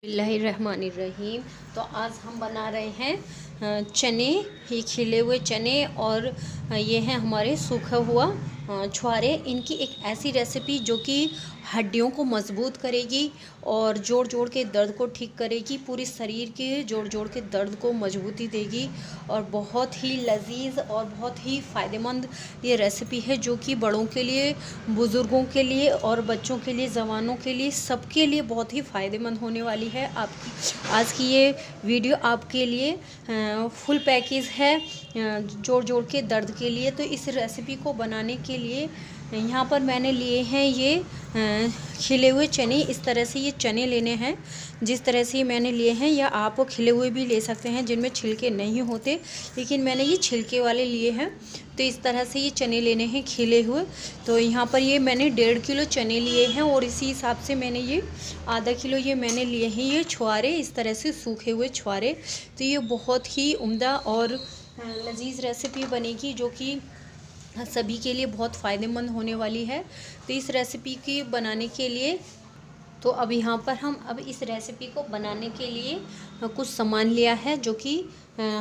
बिस्मिल्लाहिर्रहमानिर्रहीम। तो आज हम बना रहे हैं चने, ये खिले हुए चने और ये हैं हमारे सूखा हुआ छुहारे। इनकी एक ऐसी रेसिपी जो कि हड्डियों को मजबूत करेगी और जोड़ जोड़ के दर्द को ठीक करेगी, पूरे शरीर के जोड़ जोड़ के दर्द को मजबूती देगी और बहुत ही लजीज और बहुत ही फ़ायदेमंद ये रेसिपी है, जो कि बड़ों के लिए, बुज़ुर्गों के लिए और बच्चों के लिए, जवानों के लिए, सबके लिए बहुत ही फ़ायदेमंद होने वाली है। आपकी आज की ये वीडियो आपके लिए फुल पैकेज है जोड़ जोड़ के दर्द के लिए। तो इस रेसिपी को बनाने के लिए यहाँ पर मैंने लिए हैं ये खिले हुए चने। इस तरह से ये चने लेने हैं, जिस तरह से मैंने लिए हैं, या आप खिले हुए भी ले सकते हैं जिनमें छिलके नहीं होते, लेकिन मैंने ये छिलके वाले लिए हैं। तो इस तरह से ये चने लेने हैं खिले हुए। तो यहाँ पर ये मैंने 1.5 किलो चने लिए हैं और इसी हिसाब से मैंने ये आधा किलो ये मैंने लिए हैं ये छुहारे, इस तरह से सूखे हुए छुहारे। तो ये बहुत ही उम्दा और लजीज रेसिपी बनेगी, जो कि सभी के लिए बहुत फ़ायदेमंद होने वाली है। तो इस रेसिपी की बनाने के लिए तो अब यहाँ पर हम अब इस रेसिपी को बनाने के लिए कुछ सामान लिया है, जो कि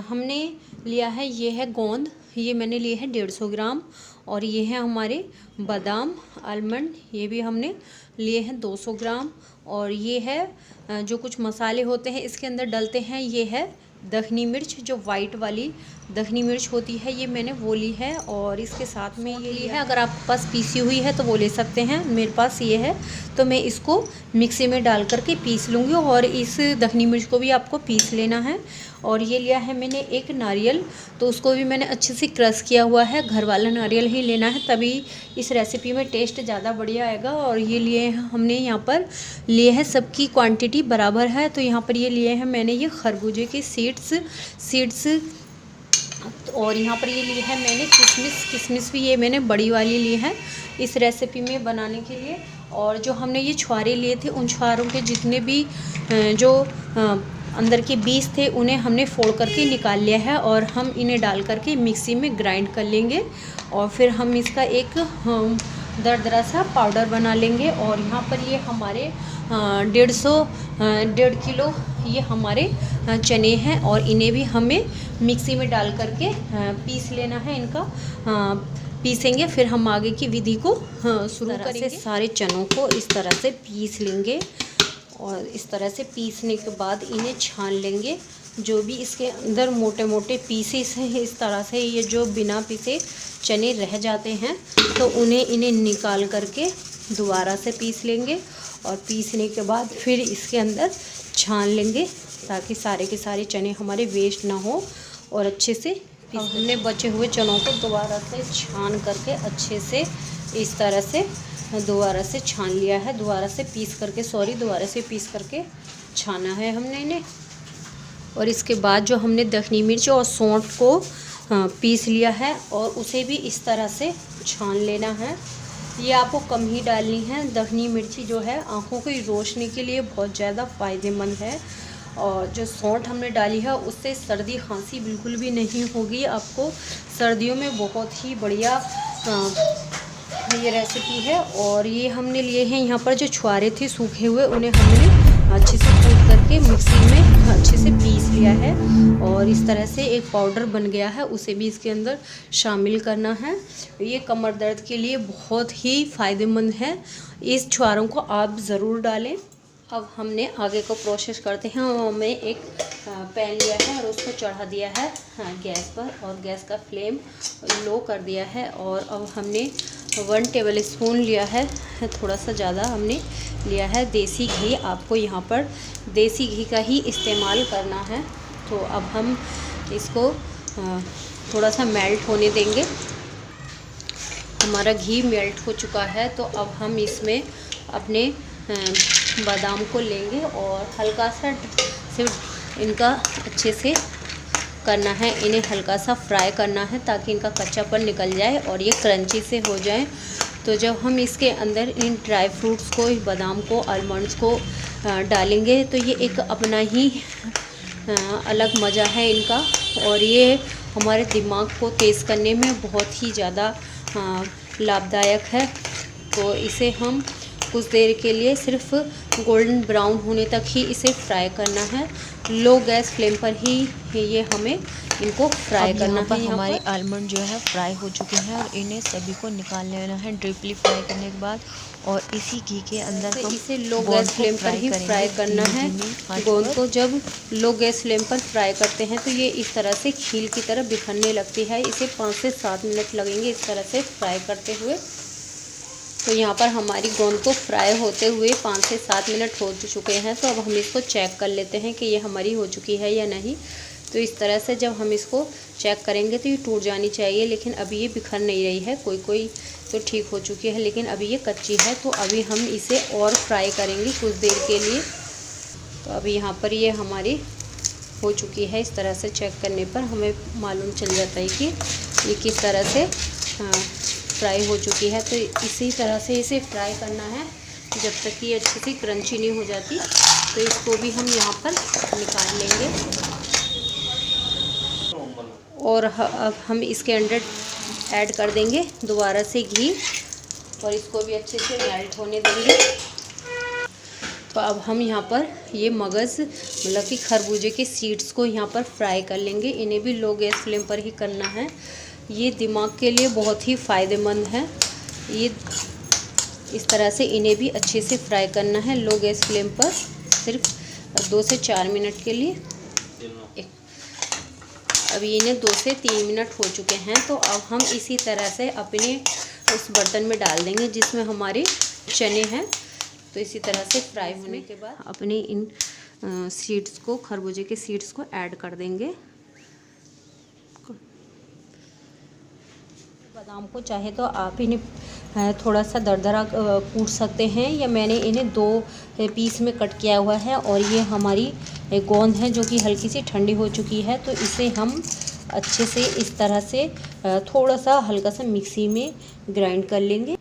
हमने लिया है। ये है गोंद, ये मैंने लिए हैं 150 ग्राम, और ये है हमारे बादाम आलमंड, ये भी हमने लिए हैं 200 ग्राम। और ये है जो कुछ मसाले होते हैं इसके अंदर डलते हैं, ये है दखनी मिर्च, जो वाइट वाली दखनी मिर्च होती है, ये मैंने वो ली है। और इसके साथ में ये ली है, अगर आपके पास पीसी हुई है तो वो ले सकते हैं, मेरे पास ये है। तो मैं इसको मिक्सी में डाल करके पीस लूँगी, और इस दखनी मिर्च को भी आपको पीस लेना है। और ये लिया है मैंने एक नारियल, तो उसको भी मैंने अच्छे से क्रश किया हुआ है। घर वाला नारियल ही लेना है, तभी इस रेसिपी में टेस्ट ज़्यादा बढ़िया आएगा। और ये लिए हैं हमने, यहाँ पर लिए हैं, सबकी क्वांटिटी बराबर है। तो यहाँ पर ये लिए हैं मैंने ये खरबूजे के सीड्स। और यहाँ पर ये लिए है मैंने किशमिश भी ये मैंने बड़ी वाली ली है इस रेसिपी में बनाने के लिए। और जो हमने ये छुहारे लिए थे, उन छुहारों के जितने भी जो अंदर के बीज थे उन्हें हमने फोड़ करके निकाल लिया है, और हम इन्हें डाल करके मिक्सी में ग्राइंड कर लेंगे। और फिर हम इसका एक दरदरा सा पाउडर बना लेंगे। और यहाँ पर ये हमारे 1.5 किलो ये हमारे चने हैं, और इन्हें भी हमें मिक्सी में डाल करके पीस लेना है। इनका पीसेंगे, फिर हम आगे की विधि को शुरू करेंगे। सारे चनों को इस तरह से पीस लेंगे, और इस तरह से पीसने के बाद इन्हें छान लेंगे। जो भी इसके अंदर मोटे मोटे पीसेस हैं, इस तरह से ये जो बिना पीसे चने रह जाते हैं, तो इन्हें निकाल करके दोबारा से पीस लेंगे। और पीसने के बाद फिर इसके अंदर छान लेंगे, ताकि सारे के सारे चने हमारे वेस्ट ना हो और अच्छे से हमने बचे हुए चनों को दोबारा से छान करके अच्छे से इस तरह से दोबारा से छान लिया है। दोबारा से पीस करके छाना है हमने इन्हें। और इसके बाद जो हमने दखनी मिर्च और सौंठ को पीस लिया है, और उसे भी इस तरह से छान लेना है। ये आपको कम ही डालनी है। दखनी मिर्ची जो है आँखों की रोशनी के लिए बहुत ज़्यादा फ़ायदेमंद है। और जो सौंठ हमने डाली है, उससे सर्दी खांसी बिल्कुल भी नहीं होगी। आपको सर्दियों में बहुत ही बढ़िया ये रेसिपी है। और ये हमने लिए हैं यहाँ पर जो छुहारे थे सूखे हुए, उन्हें हमने अच्छे से कूट करके मिक्सी में अच्छे से पीस लिया है, और इस तरह से एक पाउडर बन गया है, उसे भी इसके अंदर शामिल करना है। ये कमर दर्द के लिए बहुत ही फ़ायदेमंद है, इस छुहारों को आप ज़रूर डालें। अब हमने आगे को प्रोसेस करते हैं। हमने एक पैन लिया है और उसको चढ़ा दिया है गैस पर, और गैस का फ्लेम लो कर दिया है। और अब हमने 1 टेबल स्पून लिया है, थोड़ा सा ज़्यादा हमने लिया है देसी घी। आपको यहाँ पर देसी घी का ही इस्तेमाल करना है। तो अब हम इसको थोड़ा सा मेल्ट होने देंगे। हमारा घी मेल्ट हो चुका है, तो अब हम इसमें अपने बादाम को लेंगे और हल्का सा सिर्फ इनका अच्छे से करना है, इन्हें हल्का सा फ्राई करना है, ताकि इनका कच्चापन निकल जाए और ये क्रंची से हो जाए। तो जब हम इसके अंदर इन ड्राई फ्रूट्स को, बादाम को, आलमंड्स को डालेंगे, तो ये एक अपना ही अलग मज़ा है इनका, और ये हमारे दिमाग को तेज़ करने में बहुत ही ज़्यादा लाभदायक है। तो इसे हम कुछ देर के लिए सिर्फ गोल्डन ब्राउन होने तक ही इसे फ्राई करना है। लो गैस फ्लेम पर ही ये हमें इनको फ्राई करना है। हमारे आलमंड जो है फ्राई हो चुके हैं और इन्हें सभी को निकाल लेना है डीपली फ्राई करने के बाद। और इसी घी के अंदर हम इसे लो गैस फ्लेम पर ही फ्राई करना है। गोंद को जब लो गैस फ्लेम पर फ्राई करते हैं तो ये इस तरह से खील की तरह बिखरने लगती है। इसे 5 से 7 मिनट लगेंगे इस तरह से फ्राई करते हुए। तो यहाँ पर हमारी गोंद को फ्राई होते हुए 5 से 7 मिनट हो चुके हैं। तो अब हम इसको चेक कर लेते हैं कि ये हमारी हो चुकी है या नहीं। तो इस तरह से जब हम इसको चेक करेंगे तो ये टूट जानी चाहिए, लेकिन अभी ये बिखर नहीं रही है। कोई तो ठीक हो चुकी है, लेकिन अभी ये कच्ची है। तो अभी हम इसे और फ्राई करेंगे कुछ देर के लिए। तो अभी यहाँ पर ये हमारी हो चुकी है। इस तरह से चेक करने पर हमें मालूम चल जाता है कि ये किस तरह से फ्राई हो चुकी है। तो इसी तरह से इसे फ्राई करना है जब तक कि अच्छे से क्रंची नहीं हो जाती। तो इसको भी हम यहाँ पर निकाल लेंगे और अब हम इसके अंदर ऐड कर देंगे दोबारा से घी और इसको भी अच्छे से मेल्ट होने देंगे। तो अब हम यहाँ पर ये मगज़ मतलब कि खरबूजे के सीड्स को यहाँ पर फ्राई कर लेंगे। इन्हें भी लो गैस फ्लेम पर ही करना है। ये दिमाग के लिए बहुत ही फ़ायदेमंद है। ये इस तरह से इन्हें भी अच्छे से फ्राई करना है लो गैस फ्लेम पर सिर्फ 2 से 4 मिनट के लिए। अभी इन्हें 2 से 3 मिनट हो चुके हैं। तो अब हम इसी तरह से अपने उस बर्तन में डाल देंगे जिसमें हमारे चने हैं। तो इसी तरह से फ्राई होने के बाद अपने इन सीड्स को, खरबूजे के सीड्स को ऐड कर देंगे। बादाम को चाहे तो आप इन्हें थोड़ा सा दरदरा कूट सकते हैं, या मैंने इन्हें 2 पीस में कट किया हुआ है। और ये हमारी गोंद है जो कि हल्की सी ठंडी हो चुकी है। तो इसे हम अच्छे से इस तरह से थोड़ा सा हल्का सा मिक्सी में ग्राइंड कर लेंगे।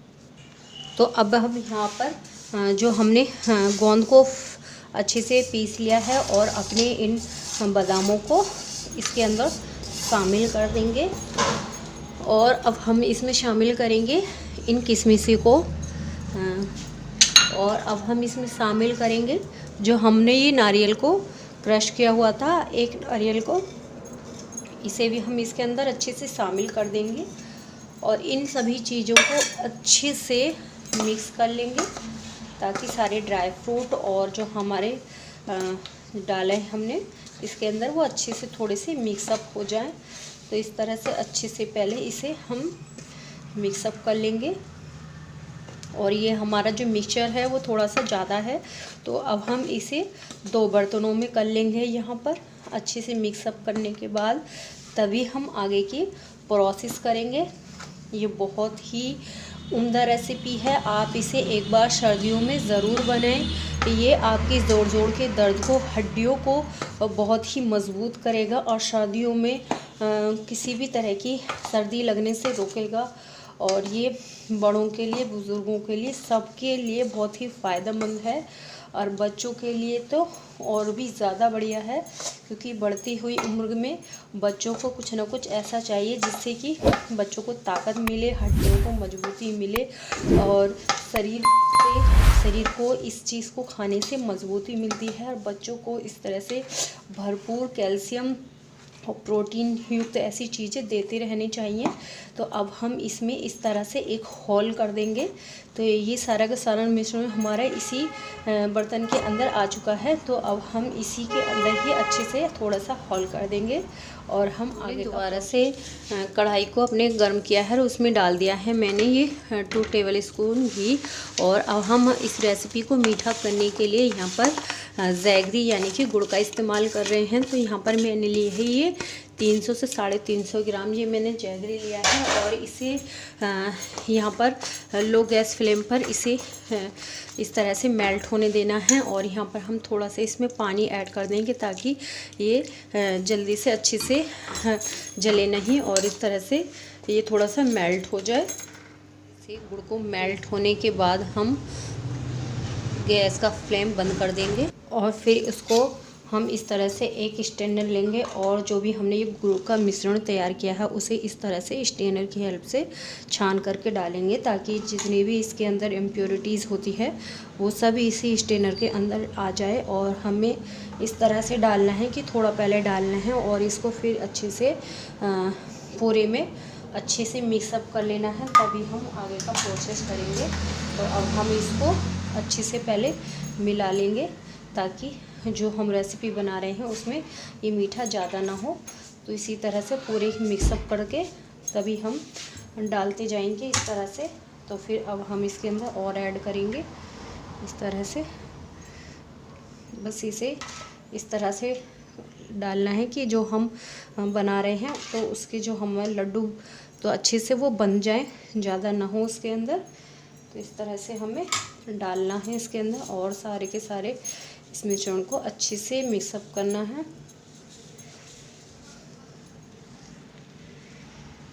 तो अब हम यहाँ पर जो हमने गोंद को अच्छे से पीस लिया है और अपने इन बादामों को इसके अंदर शामिल कर देंगे। और अब हम इसमें शामिल करेंगे इन किशमिशी को। और अब हम इसमें शामिल करेंगे जो हमने ये नारियल को क्रश किया हुआ था, एक नारियल को, इसे भी हम इसके अंदर अच्छे से शामिल कर देंगे। और इन सभी चीज़ों को अच्छे से मिक्स कर लेंगे ताकि सारे ड्राई फ्रूट और जो हमारे डाले हमने इसके अंदर वो अच्छे से थोड़े से मिक्सअप हो जाए। तो इस तरह से अच्छे से पहले इसे हम मिक्सअप कर लेंगे। और ये हमारा जो मिक्सचर है वो थोड़ा सा ज़्यादा है, तो अब हम इसे 2 बर्तनों में कर लेंगे। यहाँ पर अच्छे से मिक्सअप करने के बाद तभी हम आगे की प्रोसेस करेंगे। ये बहुत ही उम्दा रेसिपी है। आप इसे एक बार सर्दियों में ज़रूर बनाएं। ये आपके जोड़ के दर्द को, हड्डियों को बहुत ही मज़बूत करेगा और सर्दियों में किसी भी तरह की सर्दी लगने से रोकेगा। और ये बड़ों के लिए, बुज़ुर्गों के लिए, सबके लिए बहुत ही फ़ायदेमंद है। और बच्चों के लिए तो और भी ज़्यादा बढ़िया है, क्योंकि बढ़ती हुई उम्र में बच्चों को कुछ ना कुछ ऐसा चाहिए जिससे कि बच्चों को ताकत मिले, हड्डियों को मजबूती मिले और शरीर को इस चीज़ को खाने से मजबूती मिलती है। और बच्चों को इस तरह से भरपूर कैल्शियम और प्रोटीन युक्त ऐसी चीज़ें देते रहनी चाहिए। तो अब हम इसमें इस तरह से एक होल कर देंगे। तो ये सारा का सारा मिश्रण हमारा इसी बर्तन के अंदर आ चुका है। तो अब हम इसी के अंदर ही अच्छे से थोड़ा सा होल कर देंगे। और हम आगे दोबारा से कढ़ाई को अपने गर्म किया है और उसमें डाल दिया है मैंने ये 2 टेबल स्पून घी। और अब हम इस रेसिपी को मीठा करने के लिए यहाँ पर जैगरी यानी कि गुड़ का इस्तेमाल कर रहे हैं। तो यहाँ पर मैंने ली है ये 300 से 350 ग्राम ये मैंने जैगरी लिया है। और इसे यहाँ पर लो गैस फ्लेम पर इसे इस तरह से मेल्ट होने देना है। और यहाँ पर हम थोड़ा सा इसमें पानी ऐड कर देंगे ताकि ये जल्दी से अच्छे से जले नहीं और इस तरह से ये थोड़ा सा मेल्ट हो जाए। गुड़ को मेल्ट होने के बाद हम गैस का फ्लेम बंद कर देंगे और फिर इसको हम इस तरह से एक स्ट्रेनर लेंगे और जो भी हमने ये गुड़ का मिश्रण तैयार किया है उसे इस तरह से स्ट्रेनर की हेल्प से छान करके डालेंगे, ताकि जितनी भी इसके अंदर इम्प्योरिटीज़ होती है वो सब इसी स्ट्रेनर के अंदर आ जाए। और हमें इस तरह से डालना है कि थोड़ा पहले डालना है और इसको फिर अच्छे से पूरे में अच्छे से मिक्सअप कर लेना है, तभी हम आगे का प्रोसेस करेंगे। तो अब हम इसको अच्छे से पहले मिला लेंगे, ताकि जो हम रेसिपी बना रहे हैं उसमें ये मीठा ज़्यादा ना हो। तो इसी तरह से पूरे मिक्सअप करके तभी हम डालते जाएंगे इस तरह से। तो फिर अब हम इसके अंदर और ऐड करेंगे इस तरह से। बस इसे इस तरह से डालना है कि जो हम बना रहे हैं तो उसके जो हमारे लड्डू तो अच्छे से वो बन जाए, ज़्यादा ना हो उसके अंदर। तो इस तरह से हमें डालना है इसके अंदर और सारे के सारे इस मिश्रण को अच्छे से मिक्सअप करना है।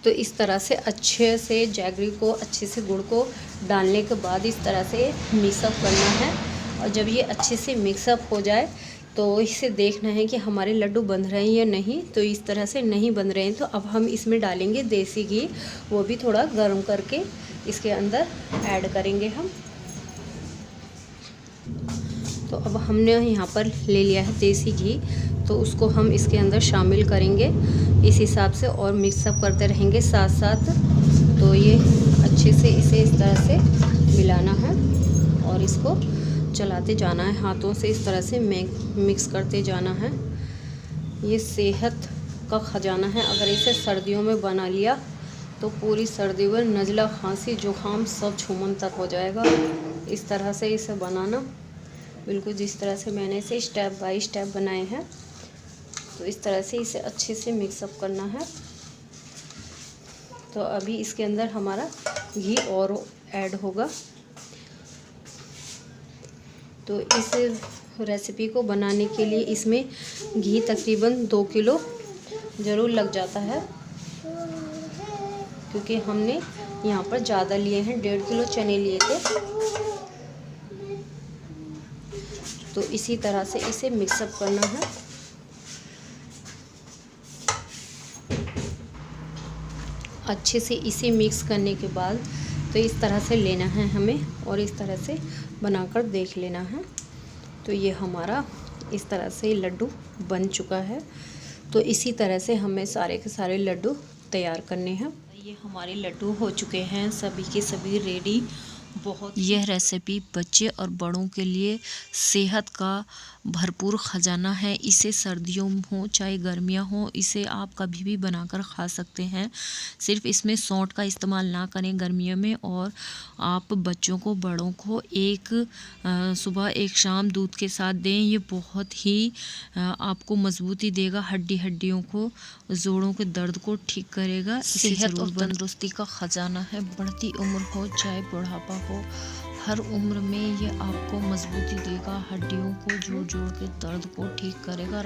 तो इस तरह से अच्छे से जैगरी को, अच्छे से गुड़ को डालने के बाद इस तरह से मिक्सअप करना है। और जब ये अच्छे से मिक्सअप हो जाए तो इसे देखना है कि हमारे लड्डू बन रहे हैं या नहीं। तो इस तरह से नहीं बन रहे हैं तो अब हम इसमें डालेंगे देसी घी, वो भी थोड़ा गर्म करके इसके अंदर ऐड करेंगे हम। तो अब हमने यहाँ पर ले लिया है देसी घी, तो उसको हम इसके अंदर शामिल करेंगे इस हिसाब से और मिक्सअप करते रहेंगे साथ साथ। तो ये अच्छे से इसे इस तरह से मिलाना है और इसको चलाते जाना है हाथों से, इस तरह से मिक्स करते जाना है। ये सेहत का ख़जाना है। अगर इसे सर्दियों में बना लिया तो पूरी सर्दी में नज़ला, खांसी, जुकाम सब छूमन तक हो जाएगा। इस तरह से इसे बनाना, बिल्कुल जिस तरह से मैंने इसे स्टेप बाय स्टेप बनाए हैं। तो इस तरह से इसे अच्छे से मिक्सअप करना है। तो अभी इसके अंदर हमारा घी और ऐड होगा। तो इस रेसिपी को बनाने के लिए इसमें घी तकरीबन 2 किलो ज़रूर लग जाता है, क्योंकि हमने यहाँ पर ज़्यादा लिए हैं, 1.5 किलो चने लिए थे। तो इसी तरह से इसे मिक्सअप करना है। अच्छे से इसे मिक्स करने के बाद तो इस तरह से लेना है हमें और इस तरह से बनाकर देख लेना है। तो ये हमारा इस तरह से लड्डू बन चुका है। तो इसी तरह से हमें सारे के सारे लड्डू तैयार करने हैं। ये हमारे लड्डू हो चुके हैं, सभी के सभी रेडी। बहुत यह रेसिपी बच्चे और बड़ों के लिए सेहत का भरपूर ख़जाना है। इसे सर्दियों हो चाहे गर्मियां हो, इसे आप कभी भी बनाकर खा सकते हैं। सिर्फ इसमें सौंठ का इस्तेमाल ना करें गर्मियों में। और आप बच्चों को, बड़ों को एक सुबह एक शाम दूध के साथ दें। ये बहुत ही आपको मजबूती देगा, हड्डियों को, जोड़ों के दर्द को ठीक करेगा। सेहत और तंदुरुस्ती का ख़जाना है। बढ़ती उम्र हो चाहे बुढ़ापा हो, हर उम्र में ये आपको मजबूती देगा, हड्डियों को, जोड़ के दर्द को ठीक करेगा।